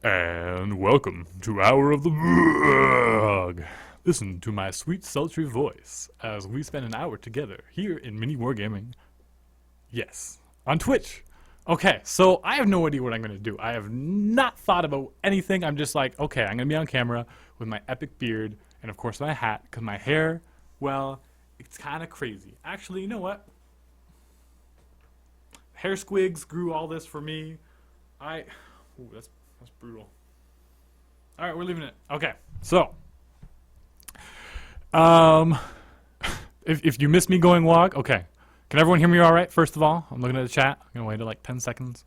And welcome to Hour of the Waaagh. Listen to my sweet, sultry voice as we spend an hour together here in Mini Wargaming. Yes, on Twitch. Okay, so I have no idea what I'm going to do. I have not thought about anything. I'm just like, okay, I'm going to be on camera with my epic beard and, of course, my hat, because my hair, well, it's kind of crazy. Actually, you know what? Hair squigs grew all this for me. Ooh, that's brutal. All right, we're leaving it. Okay, so if you miss me going Waaagh, okay. Can everyone hear me all right? First of all, I'm looking at the chat. I'm gonna wait like 10 seconds.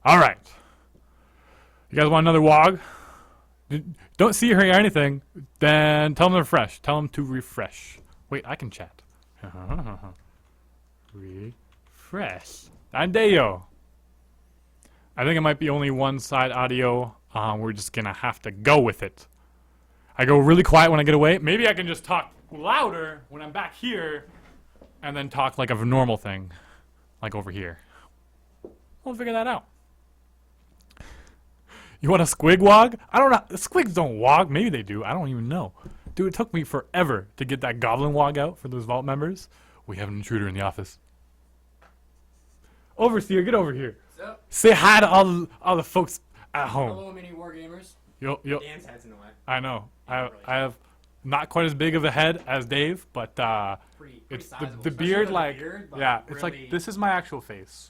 All right. You guys want another Waaagh? Don't see or hear anything, then tell them to refresh. Tell them to refresh. Wait, I can chat. Refresh. Andeo. I think it might be only one side audio. We're just gonna have to go with it. I go really quiet when I get away. Maybe I can just talk louder when I'm back here, and then talk like a normal thing, like over here. We'll figure that out. You want a squig Waaagh? I don't know. Squigs don't Waaagh. Maybe they do. I don't even know. Dude, it took me forever to get that goblin Waaagh out for those vault members. We have an intruder in the office. Overseer, get over here. What's up? Say hi to all the folks at home. Hello, mini wargamers. Yo. Dan's head's in the way. I know. I have not quite as big of a head as Dave, but Pretty it's sizable, the especially beard, with the like, beard, but yeah, it's really like this is my actual face,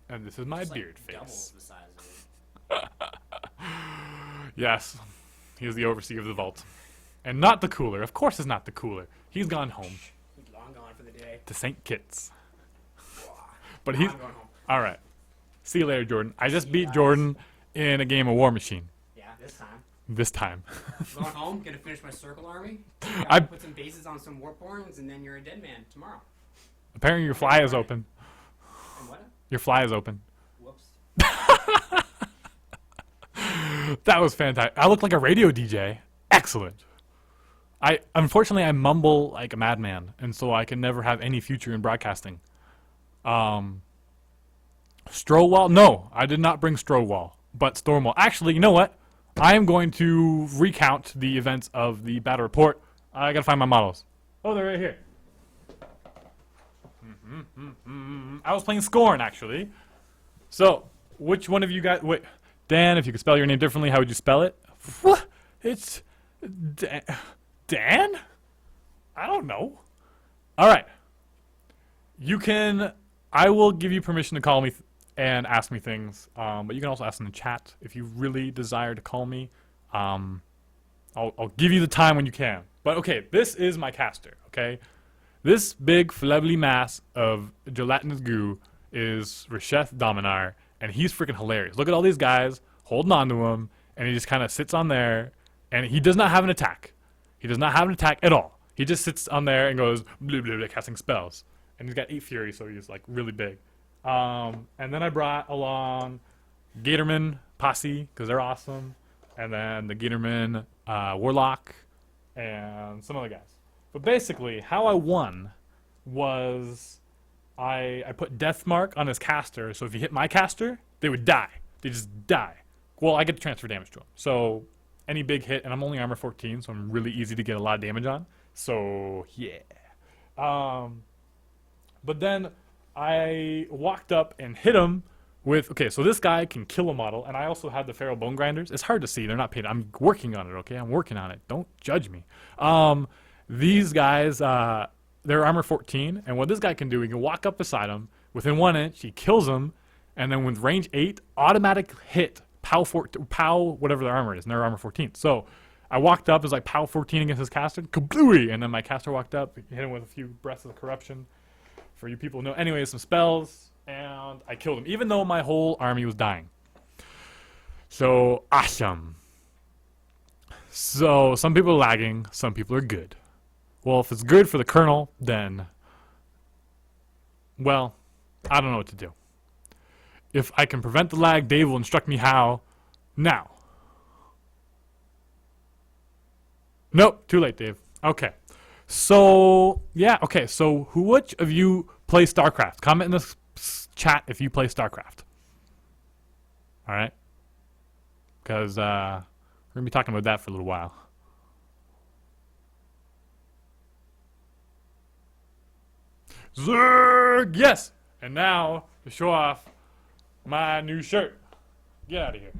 and this is my just, like, beard doubles face. the size of it. Yes, he is the overseer of the vault, and not the cooler. Of course, it's not the cooler. He's gone home He's long gone for the day. to St. Kitts. Wow. But I'm he's going home. all right. See you later, Jordan. I just See you beat guys. Jordan in a game of War Machine. Yeah, this time. This time. I'm going home, gonna finish my circle army. I- Put some bases on some warporns, and then you're a dead man tomorrow. Apparently, your fly is open. And what? Your fly is open. Whoops. That was fantastic. I look like a radio DJ. Excellent. Unfortunately I mumble like a madman, and so I can never have any future in broadcasting. Strowall? No, I did not bring Strowall, but Stormwall. Actually, you know what? I am going to recount the events of the battle report. I gotta find my models. Oh, they're right here. I was playing Scorn, actually. So, which one of you guys... Wait, Dan, if you could spell your name differently, how would you spell it? What? It's... Dan? I don't know. All right. You can... I will give you permission to call me and ask me things, but you can also ask in the chat if you really desire to call me. I'll give you the time when you can. But okay, this is my caster, okay? This big flabby mass of gelatinous goo is Resheth Dominar, and he's freaking hilarious. Look at all these guys holding on to him, and he just kind of sits on there, and he does not have an attack. He does not have an attack at all. He just sits on there and goes blah, blah, blah, casting spells. And he's got 8 fury, so he's like really big. And then I brought along Gatorman Posse, because they're awesome. And then the Gatorman Warlock, and some other guys. But basically, how I won was I put Death Mark on his caster, so if he hit my caster, they would die. They just die. Well, I get to transfer damage to him. So any big hit, and I'm only armor 14, so I'm really easy to get a lot of damage on. So, yeah. But then I walked up and hit him with... Okay, so this guy can kill a model, and I also have the Feral Bone Grinders. It's hard to see. They're not paid. I'm working on it, okay? I'm working on it. Don't judge me. These guys, they're armor 14, and what this guy can do, he can walk up beside him. Within 1 inch, he kills him, and then with range 8, automatic hit, POW, whatever their armor is, and they're armor 14. So I walked up, it was like POW 14 against his caster, kablooey, and then my caster walked up, hit him with a few breaths of corruption. For you people who know, anyways, some spells, and I killed him, even though my whole army was dying. So, awesome. So, some people are lagging, some people are good. Well, if it's good for the Colonel, then, well, I don't know what to do. If I can prevent the lag, Dave will instruct me how. Now. Nope, too late, Dave. Okay. So yeah, okay. So which of you play StarCraft? Comment in the chat if you play StarCraft. All right, because we're gonna be talking about that for a little while. Zerg, yes. And now to show off my new shirt. Get out of here.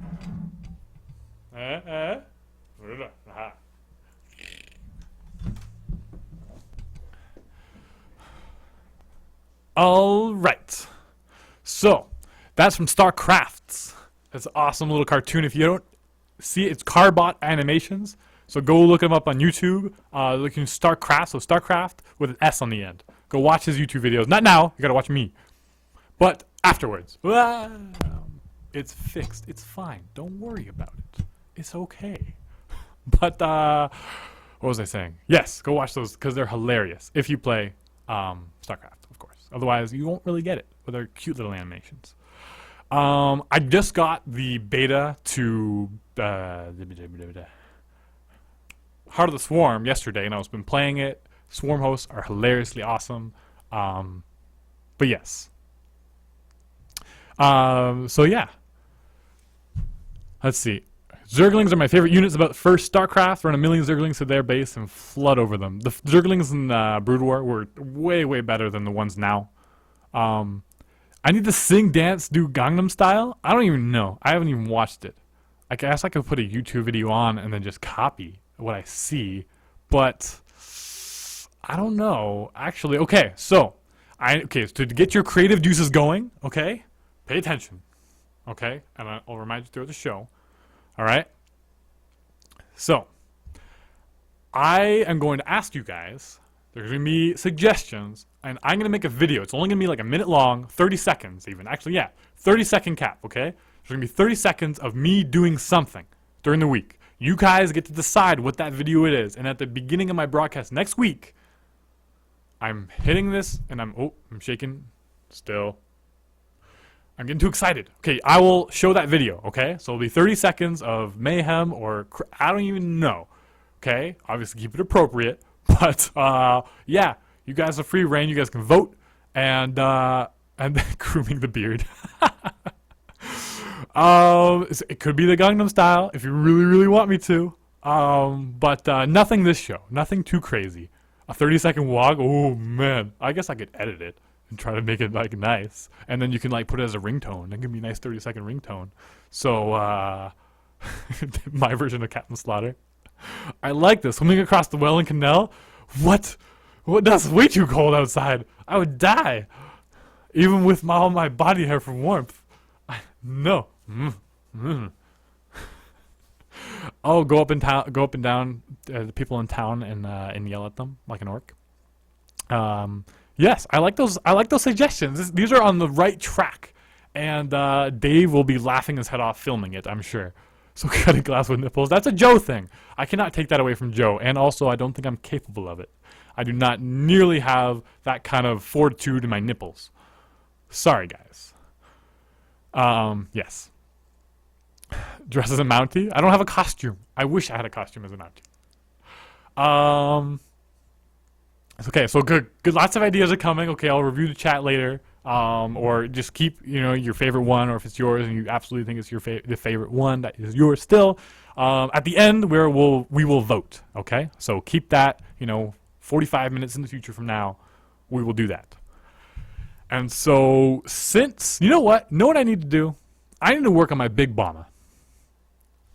Aha. All right. So that's from StarCrafts. It's an awesome little cartoon. If you don't see it, it's Carbot Animations. So go look him up on YouTube. Looking StarCraft, so StarCraft with an S on the end. Go watch his YouTube videos. Not now. You gotta watch me, but afterwards. It's fixed. It's fine. Don't worry about it. It's okay. But what was I saying? Yes, go watch those because they're hilarious. If you play StarCraft, of course. Otherwise, you won't really get it with their cute little animations. I just got the beta to Heart of the Swarm yesterday, and I've been playing it. Swarm hosts are hilariously awesome. But yes. So yeah. Let's see. Zerglings are my favorite units about first StarCraft. Run a million Zerglings to their base and flood over them. The Zerglings in Brood War were way, way better than the ones now. I need to sing, dance, do Gangnam Style. I don't even know. I haven't even watched it. I guess I could put a YouTube video on and then just copy what I see. But I don't know. Actually, okay. So to get your creative juices going, okay, pay attention. Okay, and I'll remind you throughout the show. All right. So I am going to ask you guys. There's going to be suggestions, and I'm going to make a video. It's only going to be like a minute long, 30 seconds even. Actually, yeah, 30-second cap, okay? There's going to be 30 seconds of me doing something during the week. You guys get to decide what that video it is, and at the beginning of my broadcast next week, I'm hitting this, and I'm shaking still. I'm getting too excited. Okay, I will show that video, okay? So it'll be 30 seconds of mayhem or I don't even know, okay? Obviously keep it appropriate, but yeah, you guys are free reign. You guys can vote and grooming the beard. It could be the Gangnam Style if you really, really want me to. But nothing this show. Nothing too crazy. A 30-second Waaagh. Oh man, I guess I could edit it and try to make it like nice, and then you can like put it as a ringtone. It can be a nice 30-second ringtone. So my version of Captain Slaughter. I like this. Swimming across the Welland Canal. What? That's way too cold outside. I would die, even with all my body hair from warmth. No. Oh, go up and down the people in town and yell at them like an orc. Yes, I like those. I like those suggestions. These are on the right track, and Dave will be laughing his head off filming it, I'm sure. So cutting glass with nipples, that's a Joe thing. I cannot take that away from Joe, and also I don't think I'm capable of it. I do not nearly have that kind of fortitude in my nipples. Sorry, guys. Yes. Dress as a Mountie? I don't have a costume. I wish I had a costume as a Mountie. Okay, so good. Lots of ideas are coming. Okay, I'll review the chat later. Or just keep, your favorite one, or if it's yours and you absolutely think it's your the favorite one that is yours still. At the end, we will vote. Okay, so keep that. 45 minutes in the future from now, we will do that. And so, since know what I need to do? I need to work on my big bomber.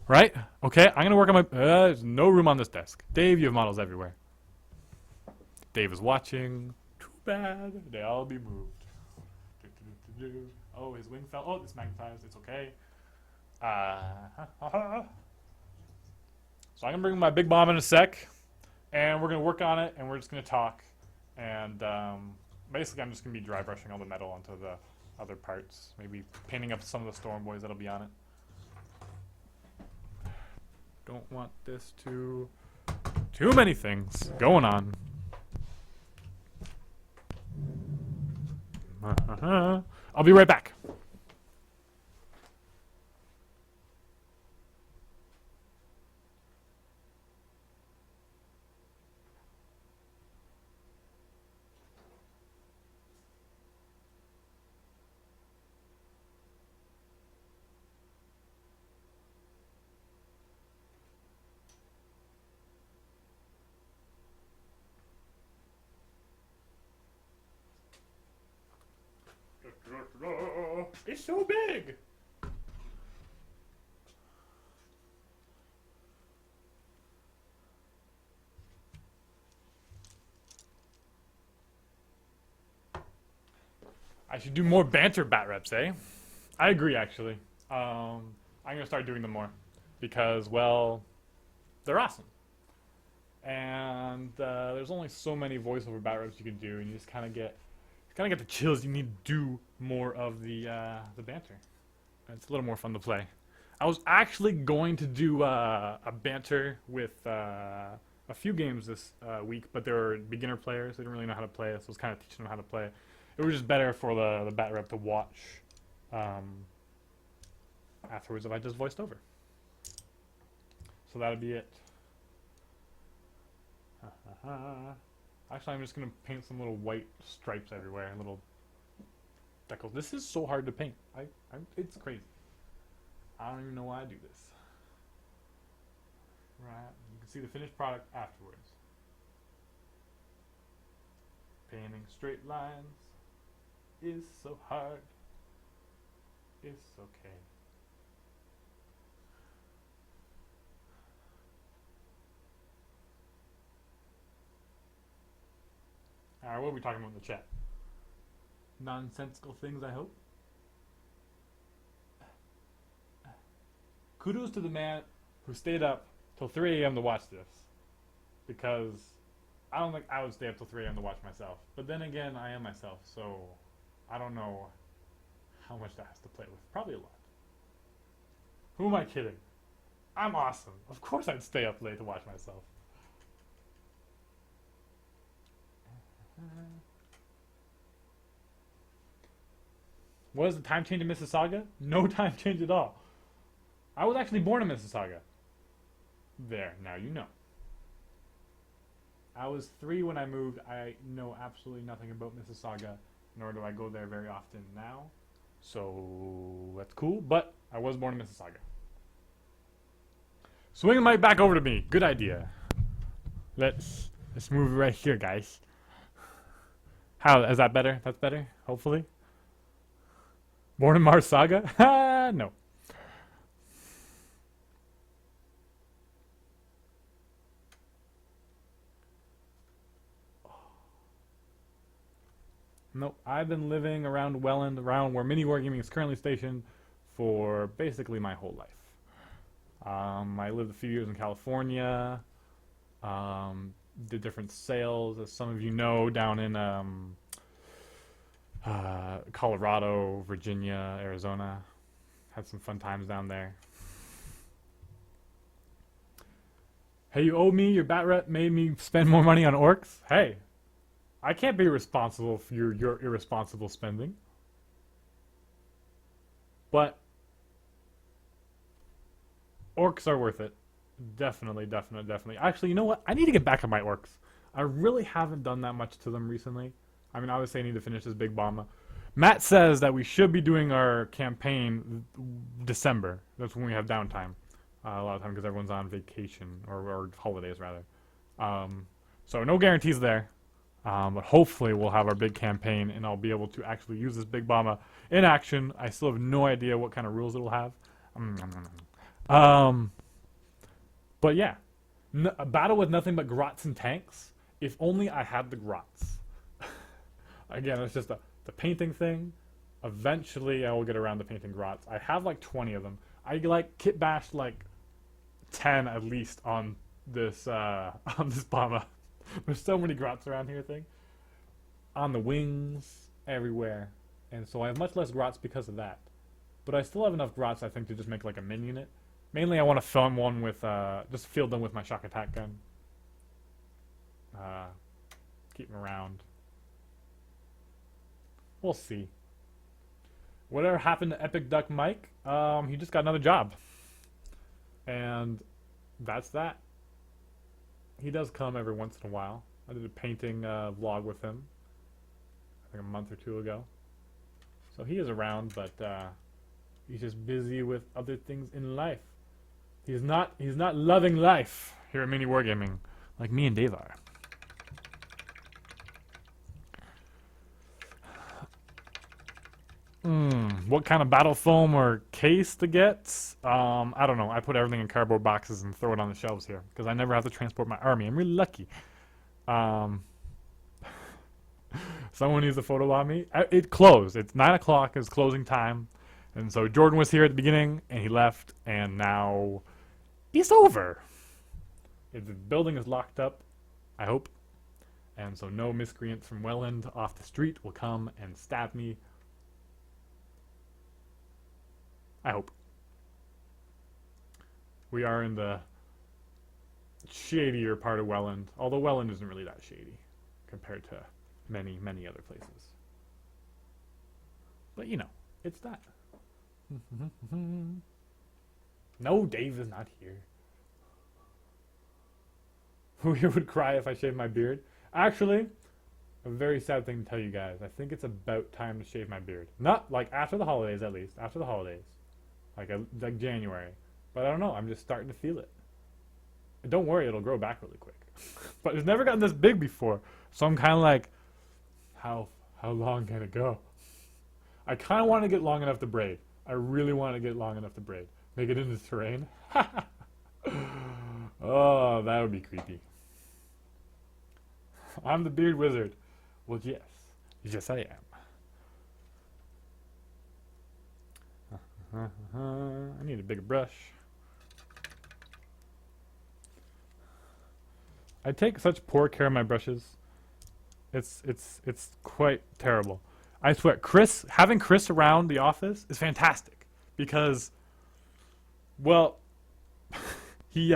Right? Okay, I'm gonna work on my. There's no room on this desk. Dave, you have models everywhere. Dave is watching. Too bad. They all be moved. Oh, his wing fell. Oh, it's magnetized. It's okay. So I'm gonna bring my big bomb in a sec, and we're gonna work on it, and we're just gonna talk, and basically I'm just gonna be dry brushing all the metal onto the other parts. Maybe painting up some of the storm boys that'll be on it. Don't want this to. Too many things going on. I'll be right back. It's so big. I should do more banter bat reps, eh? I agree, actually. I'm gonna start doing them more because, well, they're awesome. And there's only so many voiceover bat reps you can do, and you just kind of get the chills. You need to do more of the banter. It's a little more fun to play. I was actually going to do a banter with a few games this week, but they were beginner players. They didn't really know how to play it, so I was kind of teaching them how to play. It was just better for the bat rep to watch afterwards if I just voiced over. So that'll be it. Actually, I'm just gonna paint some little white stripes everywhere, and little decals. This is so hard to paint. It's crazy. I don't even know why I do this. Right, you can see the finished product afterwards. Painting straight lines is so hard. It's okay. Alright, what are we talking about in the chat? Nonsensical things, I hope. Kudos to the man who stayed up till 3 a.m. to watch this. Because I don't think I would stay up till 3 a.m. to watch myself. But then again, I am myself, so I don't know how much that has to play with. Probably a lot. Who am I kidding? I'm awesome. Of course I'd stay up late to watch myself. What is the time change in Mississauga? No time change at all. I was actually born in Mississauga. There, now you know. I was 3 when I moved. I know absolutely nothing about Mississauga, nor do I go there very often now. So that's cool, but I was born in Mississauga. Swing the mic back over to me. Good idea. Let's move right here, guys. How is that better? That's better, hopefully. Born in Marsaga? Ha, no. Nope, I've been living around Welland, around where Mini Wargaming is currently stationed, for basically my whole life. I lived a few years in California, did different sales, as some of you know, down in Colorado, Virginia, Arizona. Had some fun times down there. Hey, you owe me. Your bat rep made me spend more money on orcs. Hey, I can't be responsible for your irresponsible spending. But orcs are worth it. Definitely, definitely, definitely. Actually, you know what? I need to get back on my orcs. I really haven't done that much to them recently. I mean, obviously I need to finish this big bomba. Matt says that we should be doing our campaign December. That's when we have downtime. A lot of time because everyone's on vacation, or holidays rather. So no guarantees there. But hopefully we'll have our big campaign and I'll be able to actually use this big bomba in action. I still have no idea what kind of rules it'll have. But yeah, a battle with nothing but grots and tanks. If only I had the grots. Again, it's just the painting thing. Eventually I will get around to painting grots. I have like 20 of them. I like kit bashed like 10 at least on this bomba. There's so many grots around here thing. On the wings, everywhere. And so I have much less grots because of that. But I still have enough grots, I think, to just make like a mini unit. Mainly I want to film one with, just field them with my shock attack gun. Keep them around. We'll see. Whatever happened to Epic Duck Mike? He just got another job. And that's that. He does come every once in a while. I did a painting vlog with him, I think a month or 2 ago. So he is around, but he's just busy with other things in life. He's not loving life here at Mini Wargaming like me and Dave are. What kind of battle foam or case to get? I don't know. I put everything in cardboard boxes and throw it on the shelves here because I never have to transport my army. I'm really lucky. Um, Someone needs a photo of me. It closed. It's 9 o'clock. It's closing time, and so Jordan was here at the beginning, and he left, and now it's over. If the building is locked up, I hope, and so no miscreants from Welland off the street will come and stab me. I hope. We are in the shadier part of Welland, although Welland isn't really that shady compared to many, many other places. But you know, it's that. No, Dave is not here. Who here would cry if I shaved my beard? Actually, a very sad thing to tell you guys. I think it's about time to shave my beard. Not like after the holidays, at least. After the holidays. Like January. But I don't know. I'm just starting to feel it. And don't worry, it'll grow back really quick. But it's never gotten this big before. So I'm kind of like, how long can it go? I kind of want to get long enough to braid. I really want to get long enough to braid. Make it into terrain. Oh, that would be creepy. I'm the beard wizard. Well, yes. Yes, I am. I need a bigger brush. I take such poor care of my brushes. It's quite terrible. I swear, having Chris around the office is fantastic because, well, he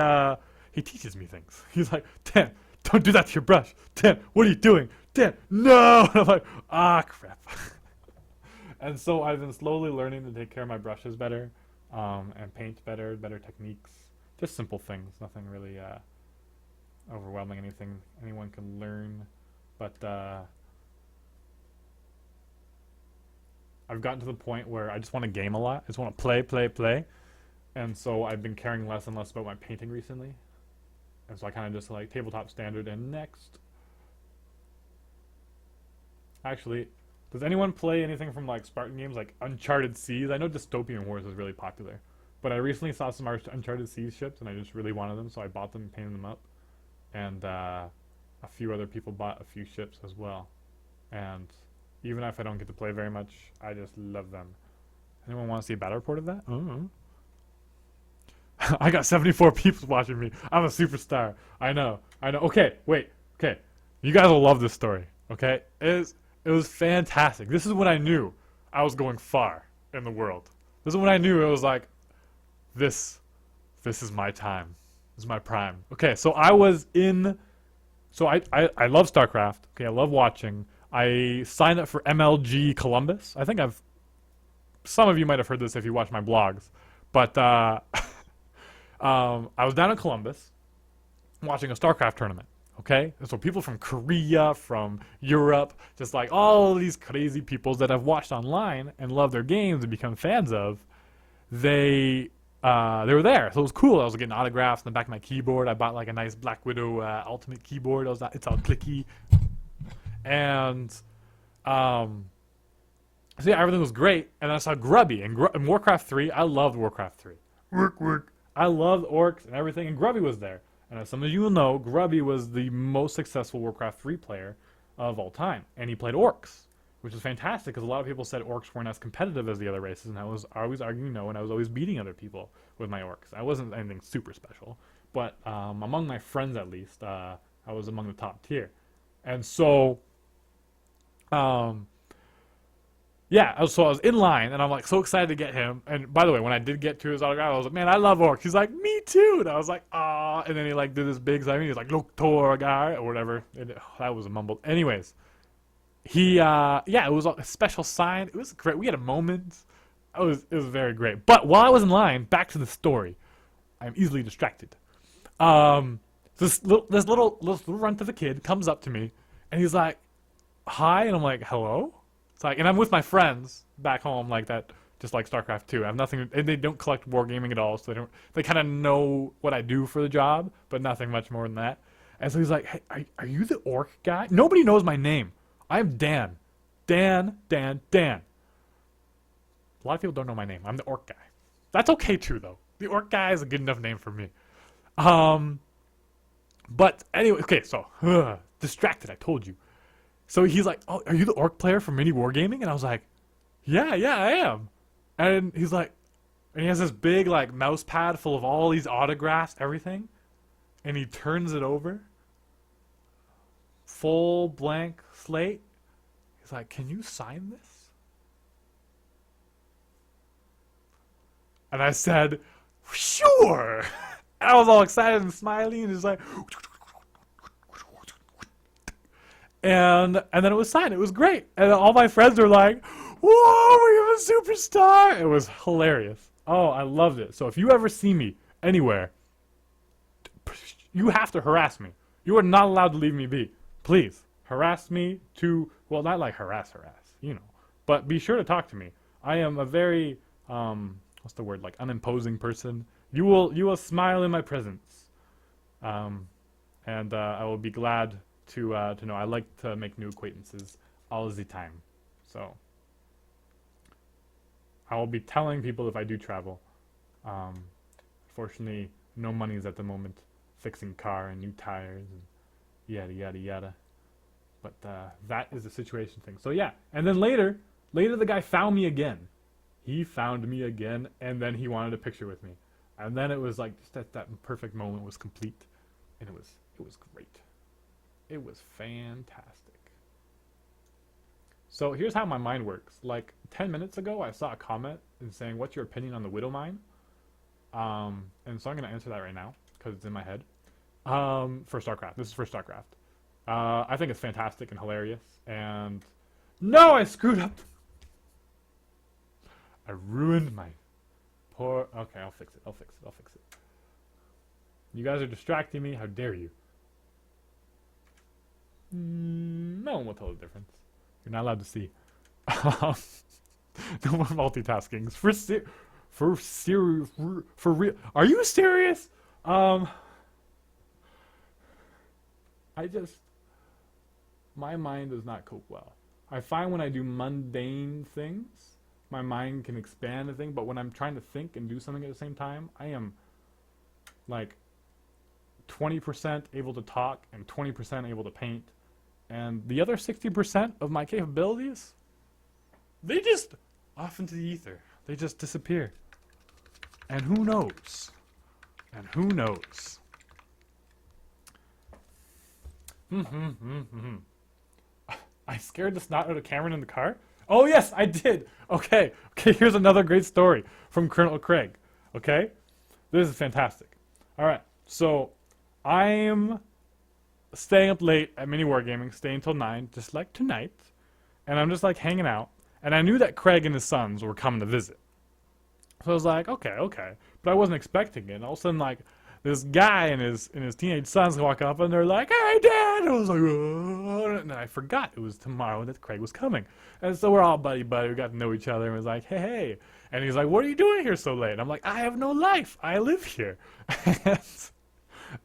teaches me things. He's like, Dan, don't do that to your brush. Dan, what are you doing? Dan, no! And I'm like, crap. And so I've been slowly learning to take care of my brushes better, and paint better techniques. Just simple things, nothing really overwhelming, anything anyone can learn. But I've gotten to the point where I just want to game a lot. I just want to play. And so I've been caring less and less about my painting recently. And so I kind of just like tabletop standard and next. Actually, does anyone play anything from like Spartan games like Uncharted Seas? I know Dystopian Wars is really popular. But I recently saw some Uncharted Seas ships and I just really wanted them, so I bought them and painted them up. And a few other people bought a few ships as well. And even if I don't get to play very much, I just love them. Anyone want to see a battle report of that? I got 74 people watching me. I'm a superstar. I know. Okay, wait. Okay. You guys will love this story. Okay? It was fantastic. This is when I knew I was going far in the world. This is when I knew it was like, this is my time. This is my prime. Okay, so I was in... So I love StarCraft. Okay, I love watching. I signed up for MLG Columbus. I think some of you might have heard this if you watch my blogs. But I was down in Columbus watching a StarCraft tournament. Okay? And so people from Korea, from Europe, just like all these crazy people that I've watched online and love their games and become fans of, they were there. So it was cool. I was getting autographs in the back of my keyboard. I bought like a nice Black Widow Ultimate keyboard. It's all clicky. And so yeah, everything was great. And I saw Grubby in Warcraft 3. I loved Warcraft 3. Work. I loved orcs and everything. And Grubby was there. And as some of you will know, Grubby was the most successful Warcraft 3 player of all time. And he played orcs, which is fantastic because a lot of people said orcs weren't as competitive as the other races. And I was always arguing no, and I was always beating other people with my orcs. I wasn't anything super special. But among my friends, at least, I was among the top tier. And so... yeah, so I was in line, and I'm like so excited to get him. And by the way, when I did get to his autograph, I was like, man, I love orcs. He's like, me too. And I was like, ah. And then he like did this big sign. He's like, look, Tor guy, or whatever. That was a mumble. Anyways, yeah, it was a special sign. It was great. We had a moment. It was very great. But while I was in line, back to the story. I'm easily distracted. This little runt of a kid comes up to me, and he's like, hi, and I'm like, hello? It's like, and I'm with my friends back home, like that, just like StarCraft 2. I have nothing, and they don't collect wargaming at all, so they kind of know what I do for the job, but nothing much more than that. And so he's like, hey, are you the orc guy? Nobody knows my name. I'm Dan. Dan. A lot of people don't know my name. I'm the orc guy. That's okay too, though. The orc guy is a good enough name for me. But anyway, okay, so distracted. I told you. So he's like, "Oh, are you the orc player from Mini Wargaming?" And I was like, "Yeah, I am." And he's like, and he has this big like mouse pad full of all these autographs, everything, and he turns it over. Full blank slate. He's like, "Can you sign this?" And I said, "Sure." And I was all excited and smiling, and just like, and then it was signed. It was great, and all my friends were like, "Whoa, we have a superstar!" It was hilarious. Oh, I loved it. So if you ever see me anywhere, you have to harass me. You are not allowed to leave me be. Please harass me to, well, not like harass, you know, but be sure to talk to me. I am a very what's the word, like unimposing person. You will smile in my presence, and I will be glad to know. I like to make new acquaintances all the time, so I will be telling people if I do travel. Fortunately, no money is at the moment fixing car and new tires and yada yada yada. But that is the situation thing. So yeah, and then later the guy found me again. He found me again, and then he wanted a picture with me, and then it was like just that perfect moment was complete, and it was great. It was fantastic. So here's how my mind works. Like 10 minutes ago, I saw a comment and saying, "What's your opinion on the Widow Mine?" And so I'm gonna answer that right now because it's in my head. For StarCraft, this is for StarCraft. I think it's fantastic and hilarious. And no, I screwed up. I ruined my poor. Okay, I'll fix it. You guys are distracting me. How dare you? No one will tell the difference. You're not allowed to see. No more multitasking. For real. Are you serious? My mind does not cope well. I find when I do mundane things, my mind can expand a thing, but when I'm trying to think and do something at the same time, I am like 20% able to talk and 20% able to paint. And the other 60% of my capabilities, they just off into the ether. They just disappear. And who knows? I scared the snot out of Cameron in the car? Oh yes, I did. Okay, here's another great story from Colonel Craig. Okay? This is fantastic. Alright, so I'm staying up late at Mini Wargaming, staying till 9, just like tonight. And I'm just like hanging out. And I knew that Craig and his sons were coming to visit. So I was like, okay. But I wasn't expecting it. And all of a sudden, like, this guy and his teenage sons walk up and they're like, "Hey, Dad!" And I was like, "Oh," and I forgot it was tomorrow that Craig was coming. And so we're all buddy. We got to know each other and was like, hey. And he's like, "What are you doing here so late?" And I'm like, "I have no life. I live here."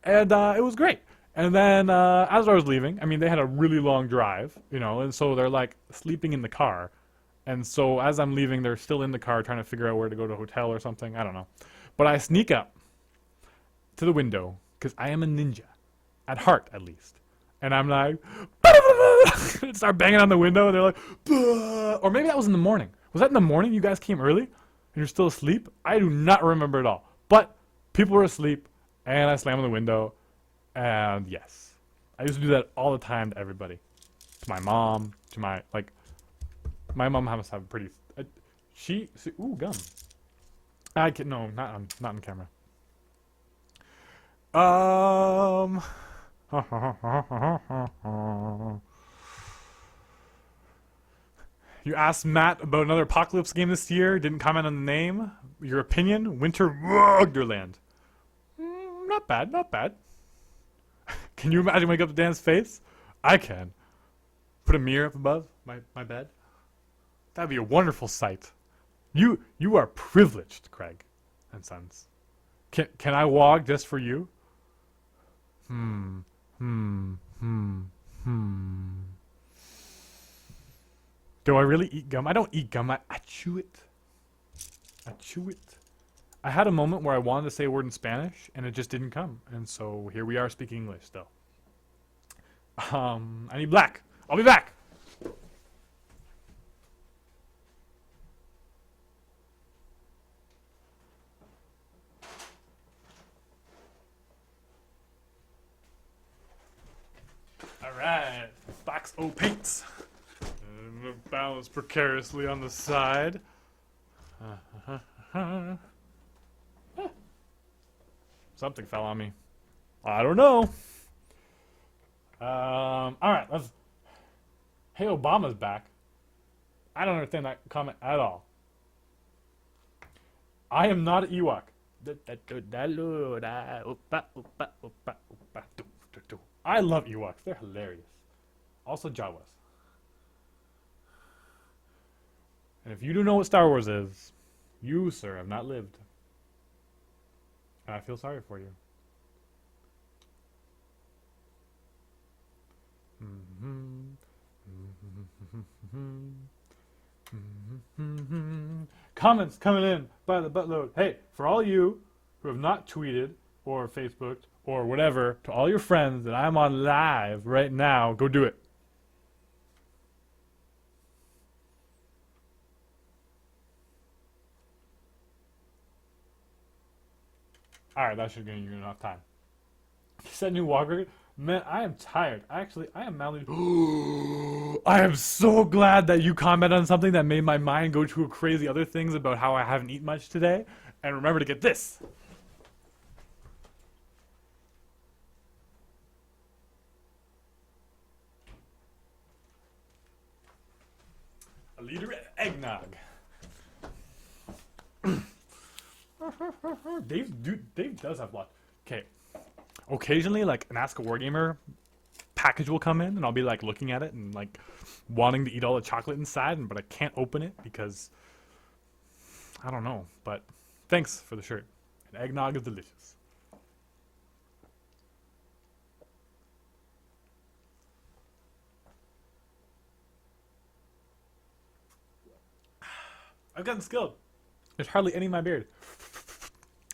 and it was great. And then as I was leaving, I mean, they had a really long drive, you know, and so they're like sleeping in the car. And so as I'm leaving, they're still in the car trying to figure out where to go to a hotel or something. I don't know. But I sneak up to the window because I am a ninja, at heart at least. And I'm like, and start banging on the window. And they're like, "Bah!" Or maybe that was in the morning. Was that in the morning? You guys came early and you're still asleep? I do not remember at all. But people were asleep and I slammed on the window. And yes, I used to do that all the time to everybody. To my mom, to my, like, my mom must have a pretty, ooh, gum. No, not on camera. You asked Matt about another Apocalypse game this year. Didn't comment on the name. Your opinion? Winter Wonderland. Not bad. Can you imagine waking up to Dan's face? I can. Put a mirror up above my bed. That'd be a wonderful sight. You are privileged, Craig and Sons. Can I walk just for you? Do I really eat gum? I don't eat gum. I chew it. I chew it. I had a moment where I wanted to say a word in Spanish, and it just didn't come. And so here we are speaking English still. I need black. I'll be back. Alright, box O paints. And balance precariously on the side. Something fell on me. I don't know. Alright, let's. Hey, Obama's back. I don't understand that comment at all. I am not an Ewok. I love Ewoks. They're hilarious. Also Jawas. And if you do know what Star Wars is, you, sir, have not lived. And I feel sorry for you. Comments coming in by the buttload. Hey, for all you who have not tweeted or Facebooked or whatever, to all your friends that I'm on live right now, go do it. Alright, that should give you enough time. Set new walk record. Man, I am tired. Actually, I am madly. I am so glad that you commented on something that made my mind go to crazy other things about how I haven't eaten much today. And remember to get this. A liter of eggnog. Dave does have lots. Okay. Occasionally, like, an Ask a Wargamer package will come in, and I'll be, like, looking at it and, like, wanting to eat all the chocolate inside, but I can't open it because I don't know. But thanks for the shirt. And eggnog is delicious. I've gotten skilled. There's hardly any in my beard.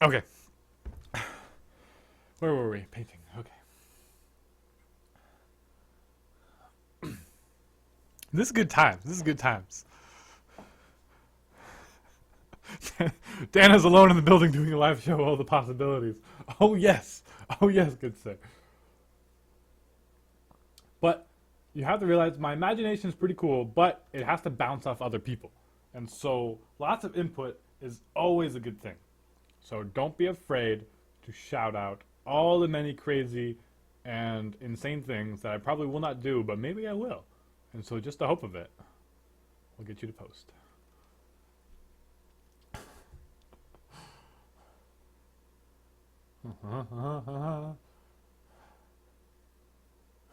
Okay. Where were we? Painting. Okay. This is good times. This is good times. Dana's alone in the building doing a live show. All the possibilities. Oh yes. Oh yes, good sir. But you have to realize my imagination is pretty cool, but it has to bounce off other people. And so lots of input is always a good thing. So don't be afraid to shout out all the many crazy and insane things that I probably will not do, but maybe I will. And so just the hope of it will get you to post.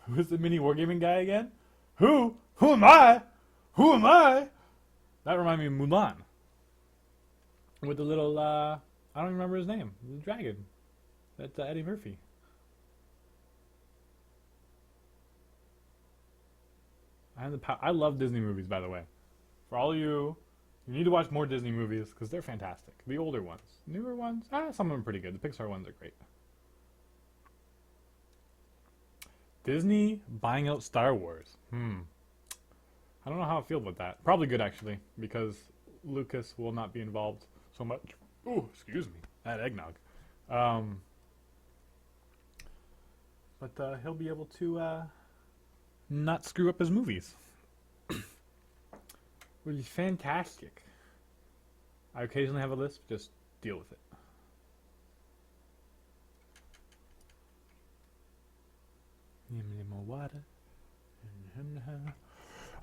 Who's the mini wargaming guy again? Who? Who am I? Who am I? That reminded me of Mulan. With the little, I don't even remember his name. The dragon. That's Eddie Murphy. I love Disney movies, by the way. For all you need to watch more Disney movies because they're fantastic. The older ones. Newer ones, some of them are pretty good. The Pixar ones are great. Disney buying out Star Wars. I don't know how I feel about that. Probably good, actually, because Lucas will not be involved so much. Ooh, excuse me. That eggnog. But he'll be able to not screw up his movies. Which is fantastic. I occasionally have a lisp, just deal with it. More water.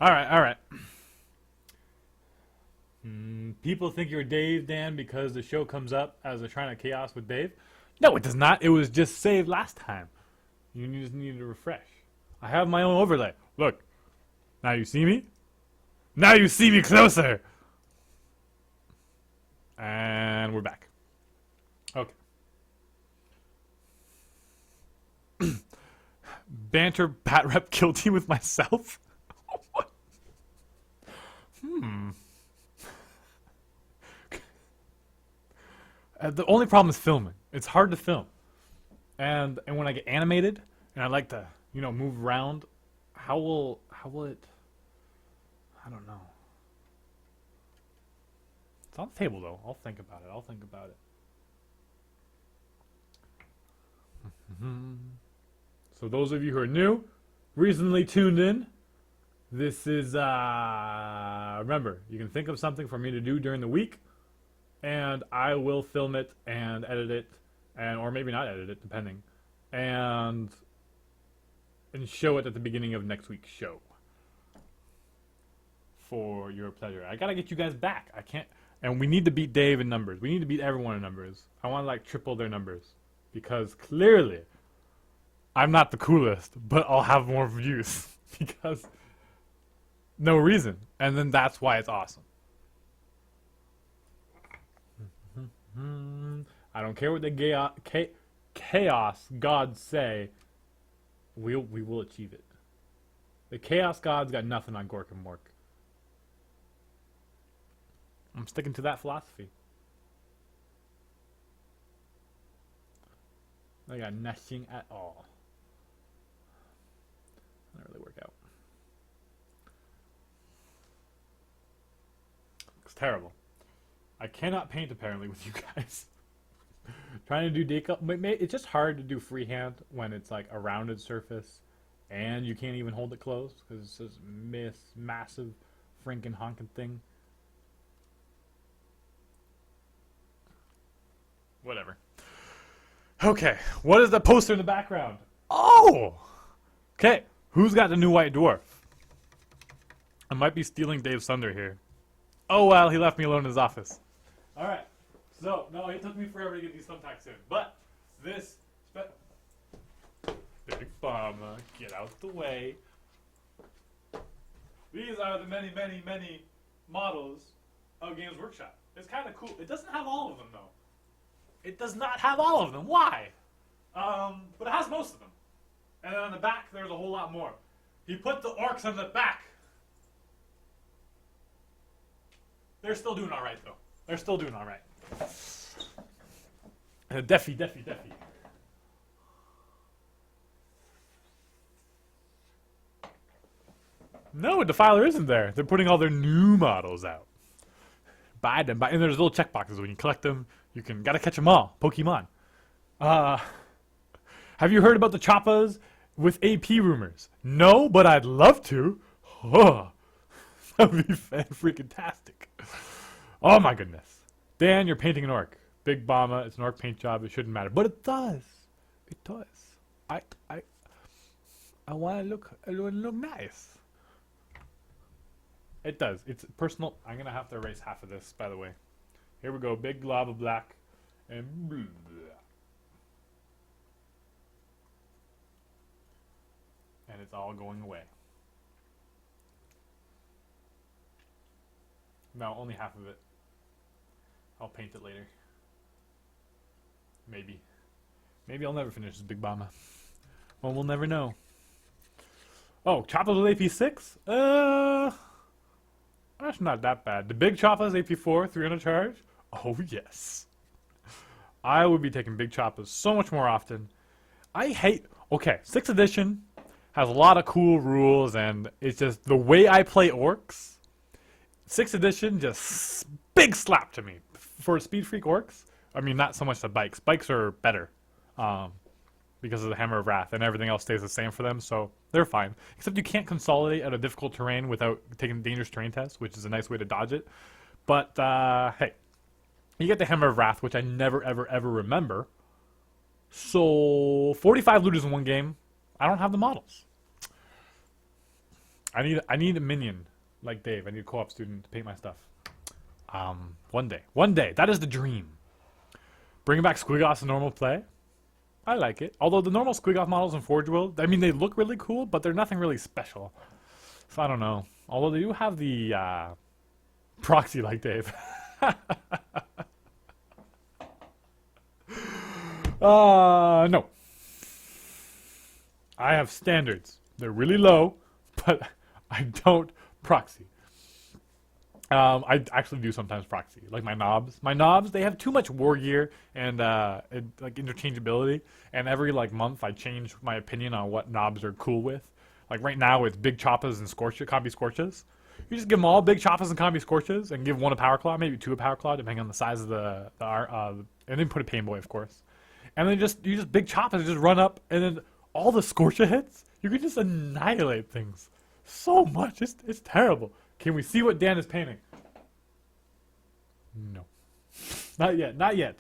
Alright. People think you're Dave, Dan, because the show comes up as a Shrine of Chaos with Dave. No, it does not. It was just saved last time. You just needed to refresh. I have my own overlay. Look. Now you see me? Now you see me closer! And we're back. Okay. Banter bat rep kill team with myself? What? The only problem is filming. It's hard to film. And when I get animated and I like to, move around, how will it? I don't know. It's on the table though. I'll think about it. So those of you who are new, recently tuned in, this is remember, you can think of something for me to do during the week, and I will film it and edit it, or maybe not edit it, depending, and show it at the beginning of next week's show for your pleasure. I gotta get you guys back. I can't, and we need to beat Dave in numbers. We need to beat everyone in numbers. I want to like triple their numbers because clearly I'm not the coolest, but I'll have more views because no reason, and then that's why it's awesome. I don't care what the chaos gods say. We will achieve it. The chaos gods got nothing on Gork and Mork. I'm sticking to that philosophy. They got nothing at all. That really work out. It's terrible. I cannot paint apparently with you guys. Trying to do decal, it's just hard to do freehand when it's like a rounded surface, and you can't even hold it closed because it's this massive, franken honkin' thing. Whatever. Okay, what is the poster in the background? Oh! Okay, who's got the new White Dwarf? I might be stealing Dave's thunder here. Oh well, he left me alone in his office. Alright, so, no, it took me forever to get these thumbtacks in, but this... Big Bomber, get out the way. These are the many, many, many models of Games Workshop. It's kind of cool. It doesn't have all of them, though. It does not have all of them. Why? But it has most of them. And then on the back, there's a whole lot more. He put the orcs on the back. They're still doing all right, though. They're still doing all right. Deafy. No, Defiler isn't there. They're putting all their new models out. Buy them. And there's little checkboxes. When you collect them, you can gotta catch them all. Pokemon. Have you heard about the Choppas with AP rumors? No, but I'd love to. Oh, that'd be freaking-tastic. Oh my goodness. Dan, you're painting an orc. Big Bomba, it's an orc paint job. It shouldn't matter, but it does. It does. I want to look nice. It does. It's personal. I'm gonna have to erase half of this, by the way. Here we go. Big glob of black and blue. And it's all going away. No, only half of it. I'll paint it later. Maybe. Maybe I'll never finish this Big Bomba. Well, we'll never know. Oh, Choppas with AP6? That's not that bad. The big Choppas, AP4, 300 charge? Oh, yes. I would be taking big Choppas so much more often. I hate... Okay, 6th edition has a lot of cool rules, and it's just the way I play orcs. 6th edition, just big slap to me. For Speed Freak orcs, I mean, not so much the bikes. Bikes are better because of the Hammer of Wrath, and everything else stays the same for them, so they're fine. Except you can't consolidate at a difficult terrain without taking dangerous terrain tests, which is a nice way to dodge it. But, hey, you get the Hammer of Wrath, which I never, ever, ever remember. So, 45 looters in one game. I don't have the models. I need a minion like Dave. I need a co-op student to paint my stuff. One day. That is the dream. Bringing back Squigoths in normal play. I like it. Although the normal Squigoth models in Forge World, I mean, they look really cool, but they're nothing really special. So I don't know. Although they do have the proxy like Dave. No. I have standards. They're really low, but I don't proxy. I actually do sometimes proxy, like my knobs. My knobs, they have too much war gear and like interchangeability. And every like month, I change my opinion on what knobs are cool with. Like right now, it's big choppas and scorches, combi scorches. You just give them all big choppas and combi scorches, and give one a power claw, maybe two a power claw, depending on the size of and then put a pain boy, of course. And then you just big choppas, just run up, and then all the scorcha hits, you can just annihilate things so much. It's terrible. Can we see what Dan is painting? No. Not yet. Not yet.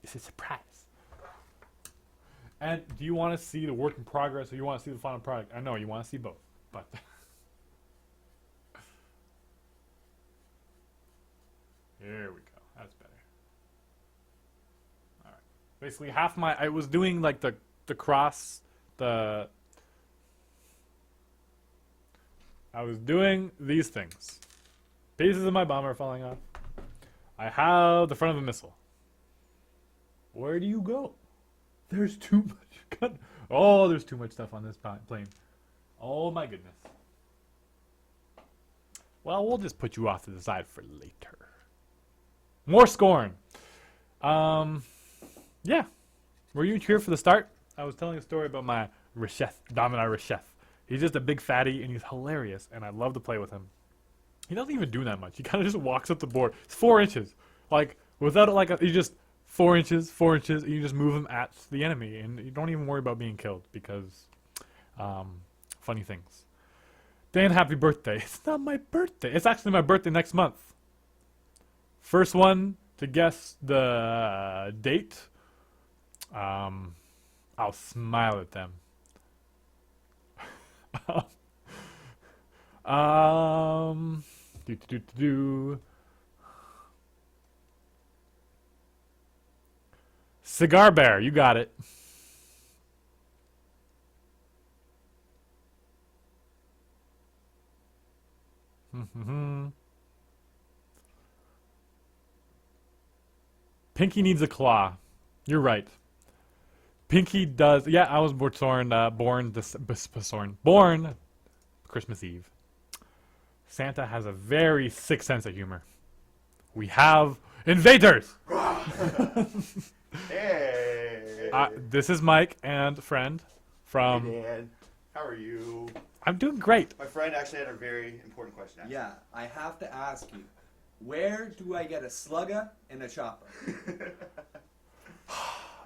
It's a surprise. And do you want to see the work in progress or you want to see the final product? I know you want to see both, but here we go. That's better. All right. Basically, I was doing like the cross, I was doing these things. Pieces of my bomber falling off. I have the front of a missile. Where do you go? There's too much gun. Oh, there's too much stuff on this plane. Oh my goodness. Well, we'll just put you off to the side for later. More scorn. Yeah. Were you here for the start? I was telling a story about my Reshef, Dominar Reshef. He's just a big fatty and he's hilarious and I love to play with him. He doesn't even do that much. He kind of just walks up the board. It's 4 inches. Like, without it, like, he just 4 inches, and you just move him at the enemy, and you don't even worry about being killed because, funny things. Dan, happy birthday. It's not my birthday. It's actually my birthday next month. First one to guess the date, I'll smile at them. Cigar Bear, you got it. Pinky needs a claw. You're right. Pinky does. Yeah, I was born Christmas Eve. Santa has a very sick sense of humor. We have invaders. Hey. This is Mike and friend from. Hey Dan, how are you? I'm doing great. My friend actually had a very important question to ask. Yeah, I have to ask you, where do I get a slugger and a chopper?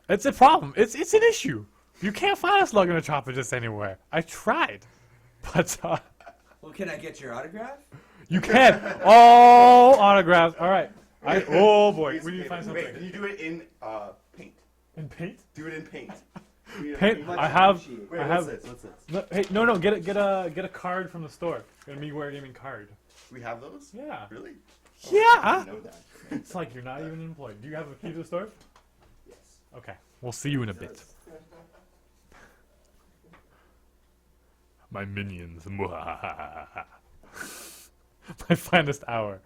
It's a problem. It's an issue. You can't find a slug and a chopper just anywhere. I tried, but Well, can I get your autograph? you can't. All autographs. All right. Oh boy, we need to find something. Wait, can you do it in paint? In paint? Do it in paint. Paint. Much I have. appreciated. Wait, I what's have. this? What's this? No, hey, no. Get a card from the store. Get a Me Wear Gaming card. We have those? Yeah. Really? Yeah. I didn't know that. It's like you're not even employed. Do you have a key to the store? Yes. Okay. We'll see you in a bit. My minions. My finest hour.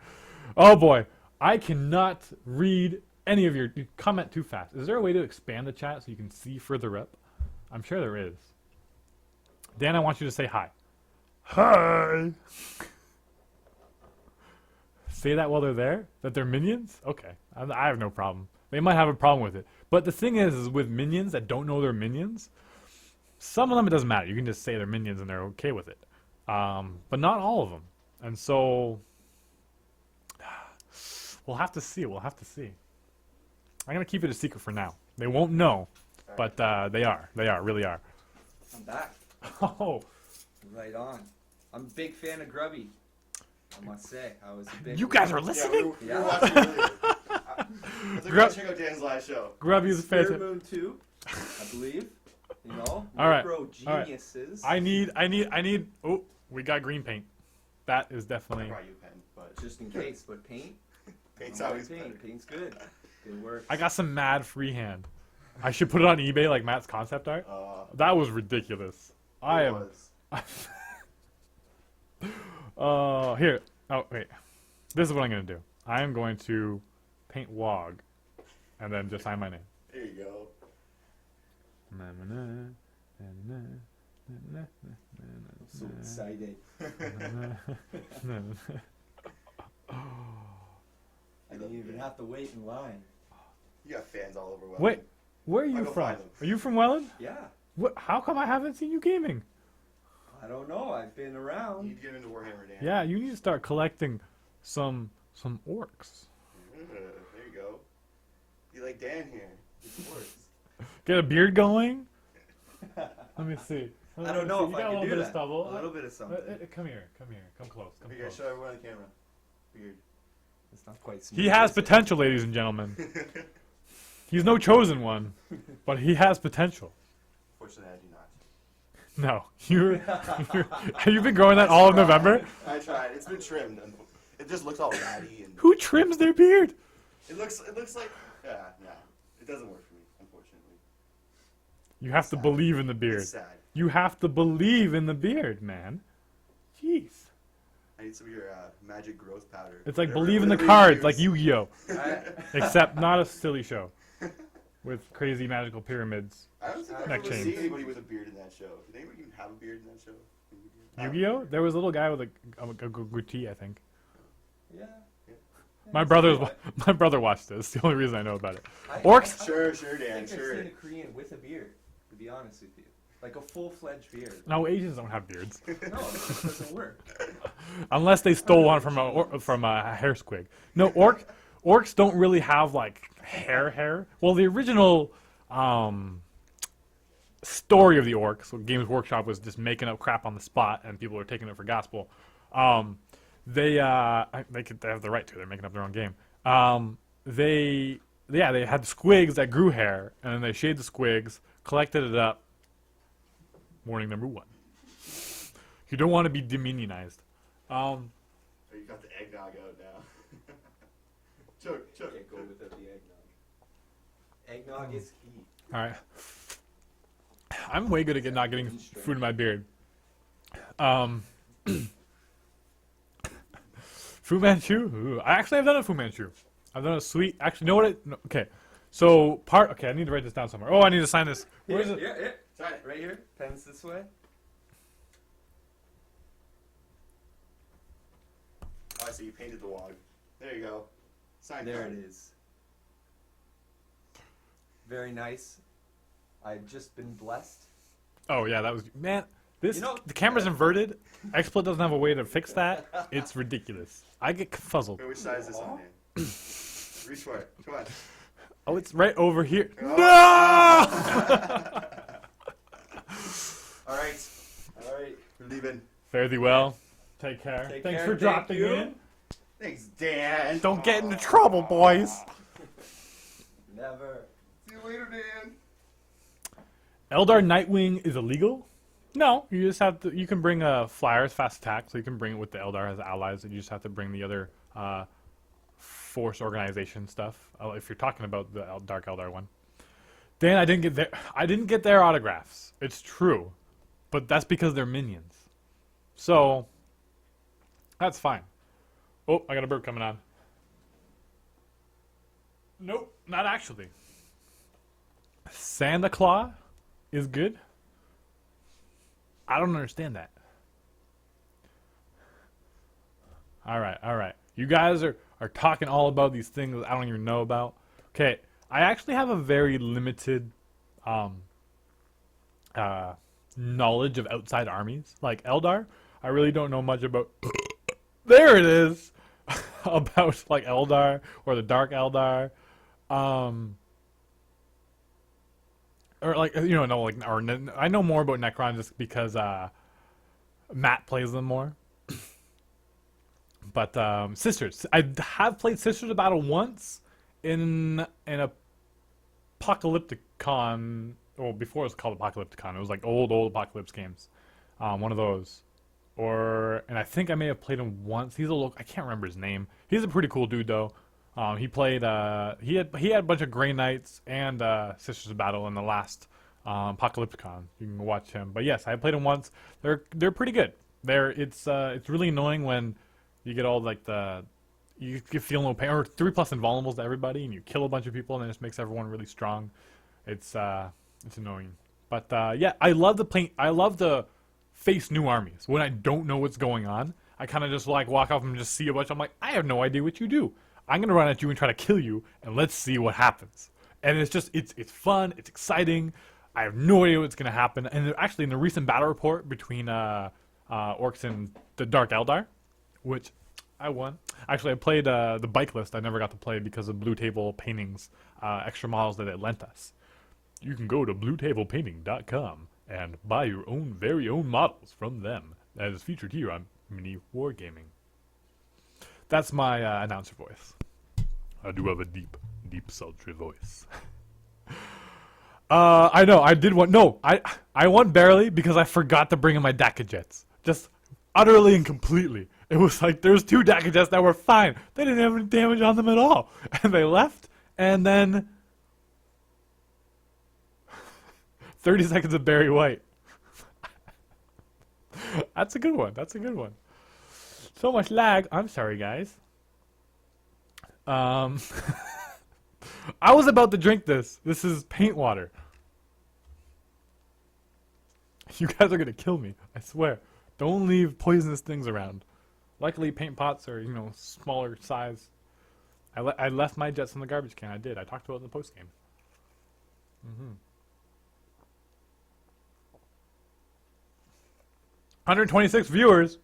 Oh boy. I cannot read any of you comment too fast. Is there a way to expand the chat so you can see further up? I'm sure there is. Dan, I want you to say hi. Hi. Say that while they're there? That they're minions? Okay. I have no problem. They might have a problem with it. But the thing is with minions that don't know they're minions, some of them it doesn't matter. You can just say they're minions and they're okay with it. But not all of them. And so we'll have to see. We'll have to see. I'm going to keep it a secret for now. They won't know, but they are. They really are. I'm back. Oh, Right on. I'm a big fan of Grubby. I must say, I was a big. you guys are Yeah, listening? we were watching earlier. Let's Grub- check out Dan's live show. Grubby's Spear fantastic. Moon 2, I believe. You know, All right. Micro All right. geniuses. I need. Oh, we got green paint. That is I definitely. brought you a pen, but Just in case, but paint. paint's I don't always like better. paint. Paint's good. Good work. I got some mad freehand. I should put it on eBay like Matt's concept art. That was ridiculous. I it am. was. Here. Oh, wait. This is what I'm going to do. I am going to paint Waaagh and then just sign my name. There you go. I'm so excited. I didn't even have to wait in line. You got fans all over. Wait, where are I'll you go from? find them. Are you from Welland? Yeah. How come I haven't seen you gaming? I don't know. I've been You around. need to get into Warhammer, Dan. Yeah, you need to start collecting some orcs. There you go. You like Dan here. It works. Get a beard going. Let me see. I don't know You if I got a can little do bit that. of stubble. A little bit of something. Come here, come close, come Okay, close. show everyone on the camera. Beard. It's not quite smooth. He has is it? potential, ladies and gentlemen. He's no chosen one, but he has potential. Fortunately, I do not. No, you've been growing that all of November. I tried. It's been trimmed. It just looks all ratty and Who trims their beard? it looks like no. It doesn't work for me, unfortunately. You have to Sad. believe in the beard. It's sad. You have to believe in the beard, man. Jeez. I need some of your magic growth powder. It's like Whatever- believe in the whatever cards, use. like Yu-Gi-Oh, I, except not a silly show with crazy magical pyramids. I don't think I've Neck ever chains. seen anybody with a beard in that show. Did anybody even have a beard in that show? Yu-Gi-Oh? There was a little guy with a goatee, I think. yeah. My brother watched it. It's the only reason I know about it. Orcs? Sure, I Dan, think sure. I've seen a Korean with a beard, to be honest with you. Like a full-fledged beard. No, Asians don't have beards No, it just doesn't work. unless they stole one from a hair squig. No, orcs don't really have like hair. Well, the original story of the orcs, so Games Workshop was just making up crap on the spot, and people are taking it for gospel. They have the right to. They're making up their own game. They had squigs that grew hair, and then they shaved the squigs, collected it up. Warning number 1: you don't want to be dominionized. Oh, you got the eggnog out now. Choke. Can't go without the eggnog. Eggnog is key. All right. I'm way good at not getting food in my beard. Fu Manchu. Ooh, I actually have done a Fu Manchu. I've done a sweet. Actually, you know what? No, okay. So Okay, I need to write this down somewhere. Oh, I need to sign this. Where is it? Yeah. Sign it. Right here. Pens this way. Oh, I see. You painted the Waaagh. There you go. Signed There card. it is. Very nice. I've just been blessed. Oh yeah, that was man. This You know- the camera's inverted. XSplit doesn't have a way to fix that. It's ridiculous. I get fuzzled. Wait, which side is this on, man? Reach for it. Come on. Oh, it's right over here. Oh. No! All right. We're leaving. Fare thee well. Take care. Take Thanks care, for thank dropping you. in. Thanks, Dan. Don't get into trouble, boys. Never. See you later, Dan. Eldar Nightwing is illegal? No, you just have to. You can bring flyers, fast attack, so you can bring it with the Eldar as allies. And you just have to bring the other force organization stuff. If you're talking about the Dark Eldar one, Dan, I didn't get their autographs. It's true, but that's because they're minions. So that's fine. Oh, I got a burp coming on. Nope, not actually. Santa Claus is good. I don't understand that. All right. You guys are talking all about these things I don't even know about. Okay, I actually have a very limited knowledge of outside armies. Like Eldar, I really don't know much about. There it is. About like Eldar or the Dark Eldar. Or like I know more about Necron just because Matt plays them more. But Sisters, I have played Sisters of Battle once in a Apocalypticon. Well, before it was called Apocalypticon, it was like old Apocalypse games. One of those, and I think I may have played him once. He's a local. I can't remember his name. He's a pretty cool dude though. He played. He had a bunch of Grey Knights and Sisters of Battle in the last Apocalypticon. You can watch him. But yes, I played him once. They're pretty good. It's really annoying when you get all like you feel no pain or 3+ invulnerables to everybody, and you kill a bunch of people, and it just makes everyone really strong. It's annoying. But yeah, I love to face new armies when I don't know what's going on. I kind of just like walk off and just see a bunch. I'm like, I have no idea what you do. I'm gonna run at you and try to kill you, and let's see what happens. And it's just it's fun, it's exciting. I have no idea what's gonna happen. And actually, in the recent battle report between orcs and the Dark Eldar, which I won. Actually, I played the bike list. I never got to play because of Blue Table Paintings extra models that it lent us. You can go to bluetablepainting.com and buy your own very own models from them. That is featured here on Mini Wargaming. That's my announcer voice. I do have a deep, sultry voice. I know, I did want... No, I won barely because I forgot to bring in my Daka Jets. Just utterly and completely. It was like, there's 2 Daka Jets that were fine. They didn't have any damage on them at all. And they left, and then... 30 seconds of Barry White. That's a good one. That's a good one. So much lag. I'm sorry, guys. I was about to drink this. This is paint water. You guys are gonna kill me. I swear. Don't leave poisonous things around. Luckily, paint pots are, smaller size. I left my jets in the garbage can. I did. I talked about it in the post game. 126 viewers.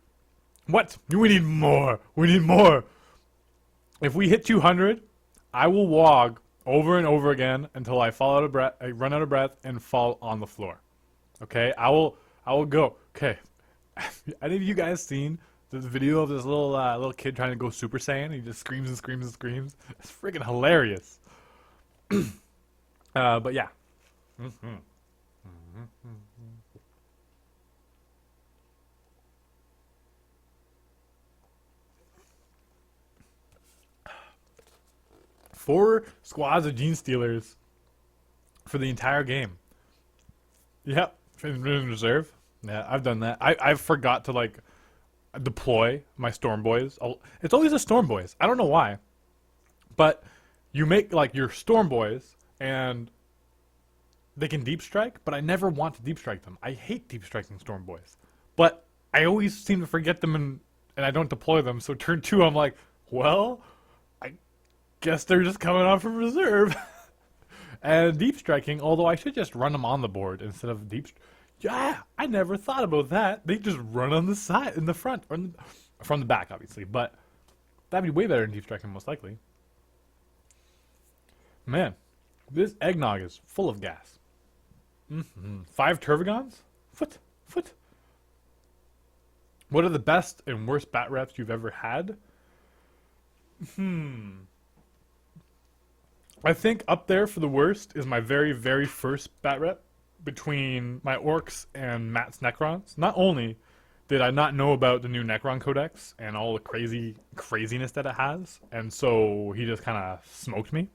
What? We need more. We need more. If we hit 200, I will Waaagh over and over again until I fall out of breath, I run out of breath, and fall on the floor. Okay? I will go. Okay. Any of you guys seen this video of this little kid trying to go Super Saiyan? He just screams and screams and screams. It's freaking hilarious. But yeah. Four squads of Gene Stealers for the entire game. Yep, in reserve. Yeah, I've done that. I forgot to deploy my Storm Boys. It's always the Storm Boys. I don't know why, but you make your Storm Boys and they can deep strike, but I never want to deep strike them. I hate deep striking Storm Boys, but I always seem to forget them and I don't deploy them. So turn 2, I'm like, well, guess they're just coming off from reserve. And deep striking, although I should just run them on the board instead of yeah, I never thought about that. They just run on the side, in the front, or from the back, obviously. But that'd be way better than deep striking, most likely. Man, this eggnog is full of gas. 5 Turvagons? Foot. What are the best and worst bat reps you've ever had? I think up there for the worst is my very, very first bat rep between my orcs and Matt's Necrons. Not only did I not know about the new Necron Codex and all the craziness that it has, and so he just kind of smoked me.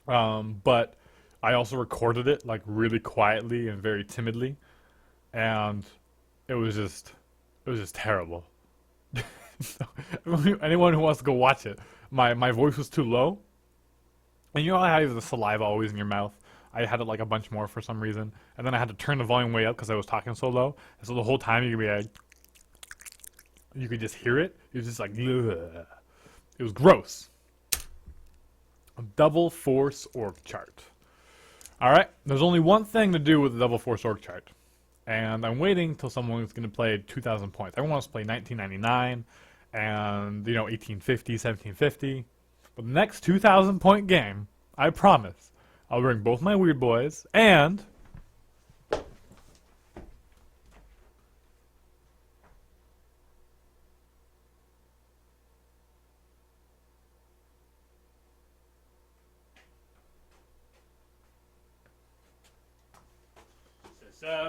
But I also recorded it really quietly and very timidly, and it was just terrible. Anyone who wants to go watch it, my voice was too low. And you know how I have the saliva always in your mouth? I had it a bunch more for some reason. And then I had to turn the volume way up because I was talking so low. And so the whole time you could just hear it. It was just ugh. It was gross. A double force org chart. Alright, there's only one thing to do with the double force org chart. And I'm waiting till someone's going to play 2,000 points. Everyone wants to play 1999 and, 1850, 1750. But the next 2,000 point game, I promise, I'll bring both my weird boys and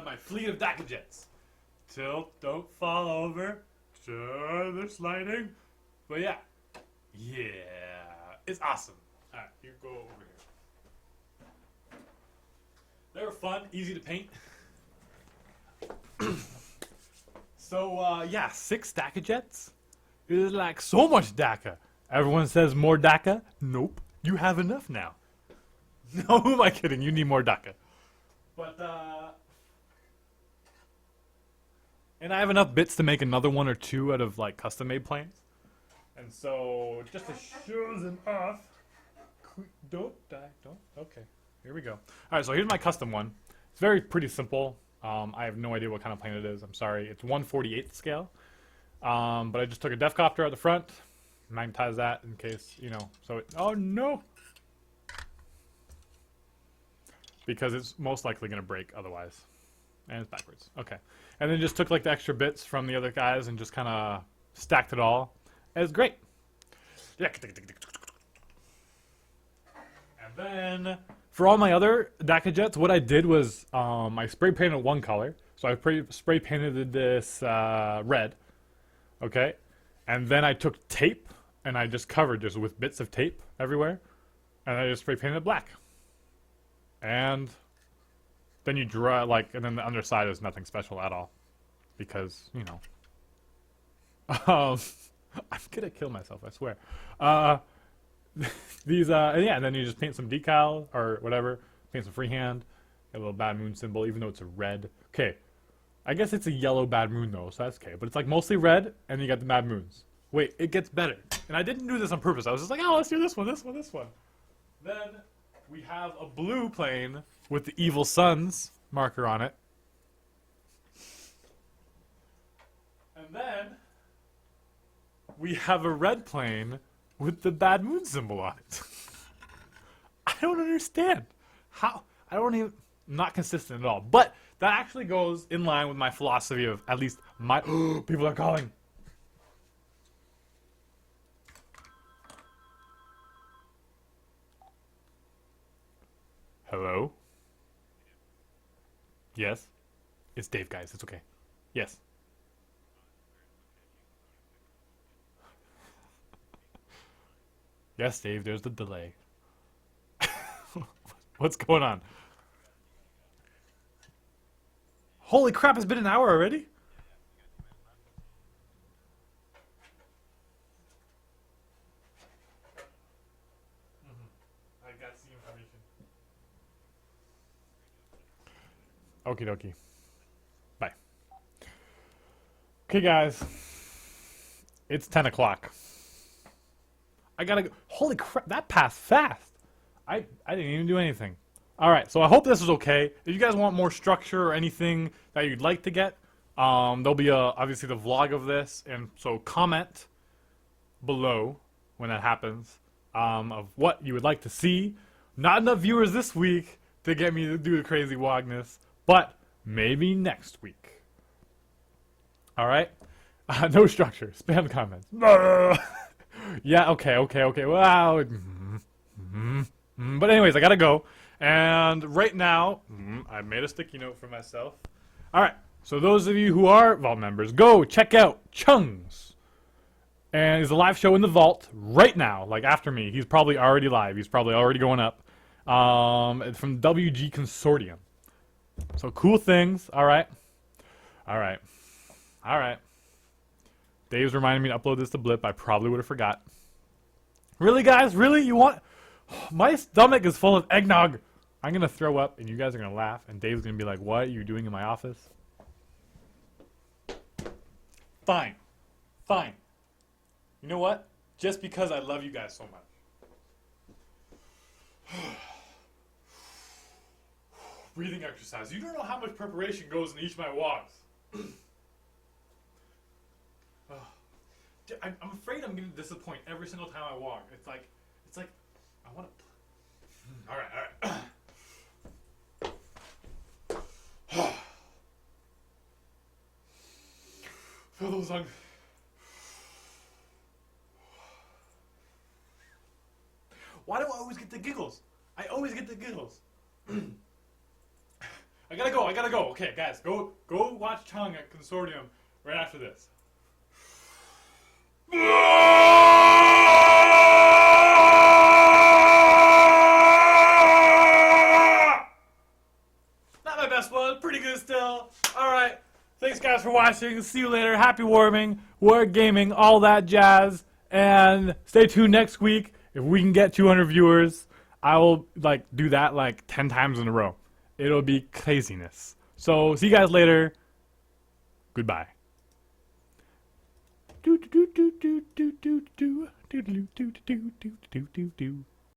my fleet of Daka Jets. Tilt, don't fall over. Sure, they're sliding. But yeah. Yeah. It's awesome. Alright, you go over here. They were fun, easy to paint. So, yeah, 6 Daka Jets. It is so much Daka. Everyone says more Daka. Nope. You have enough now. No, who am I kidding? You need more Daka. But, and I have enough bits to make another 1 or 2 out of, custom-made planes. And so, just to show them off, don't die, don't. Okay, here we go. All right, so here's my custom one. It's very pretty simple. I have no idea what kind of plane it is. I'm sorry. It's 1/48th scale. But I just took a def copter at the front, magnetized that in case, you know. So it, oh no, because it's most likely gonna break otherwise, and it's backwards. Okay, and then just took like the extra bits from the other guys and just kind of stacked it all. And it's great. Yeah. And then for all my other DACA jets, what I did was I spray painted one color. So I spray painted this red. Okay, and then I took tape and I just covered just with bits of tape everywhere, and I just spray painted it black. And then you draw like, and then the underside is nothing special at all, because you know. I'm gonna kill myself, I swear. These and yeah, and then you just paint some decal or whatever, paint some freehand, a little bad moon symbol, even though it's a red. Okay. I guess it's a yellow bad moon though, so that's okay. But it's like mostly red, and you got the bad moons. Wait, it gets better. And I didn't do this on purpose. I was just like, oh, let's do this one, this one, this one. Then we have a blue plane with the evil sun's marker on it. And then we have a red plane with the bad moon symbol on it. I don't understand. How? I don't even... Not consistent at all. But that actually goes in line with my philosophy of at least my... People are calling. Hello? Yes? It's Dave, guys. It's okay. Yes. Yes, Dave, there's the delay. What's going on? Holy crap, it's been an hour already? I got the information. Okie dokie. Bye. Okay, guys. It's 10 o'clock. I gotta go. Holy crap, that passed fast. I didn't even do anything. Alright, so I hope this is okay. If you guys want more structure or anything that you'd like to get, there'll be obviously the vlog of this, and so comment below when that happens of what you would like to see. Not enough viewers this week to get me to do the crazy Waaghness, but maybe next week. Alright? No structure. Spam comments. Yeah, okay. Wow. But anyways, I gotta go. And right now, I made a sticky note for myself. Alright, so those of you who are Vault members, go check out Chung's. And there's a live show in the Vault right now, like after me. He's probably already live. He's probably already going up. It's from WG Consortium. So cool things. Alright. Dave's reminding me to upload this to Blip. I probably would have forgot. Really, guys? Really? You want... My stomach is full of eggnog. I'm going to throw up, and you guys are going to laugh, and Dave's going to be like, what are you doing in my office? Fine. You know what? Just because I love you guys so much. Breathing exercise. You don't know how much preparation goes in each of my walks. I'm afraid I'm going to disappoint every single time I walk. It's like, I want to... Alright. Feel those lungs. Why do I always get the giggles? I always get the giggles. I gotta go. Okay, guys, go watch Chung at Consortium right after this. Not my best one, pretty good still. Alright, thanks guys for watching. See you later. Happy warming, war gaming, all that jazz. And stay tuned next week. If we can get 200 viewers, I will do that 10 times in a row. It'll be craziness. So see you guys later. Goodbye. Do do do do do do do do do do do do do do do do do.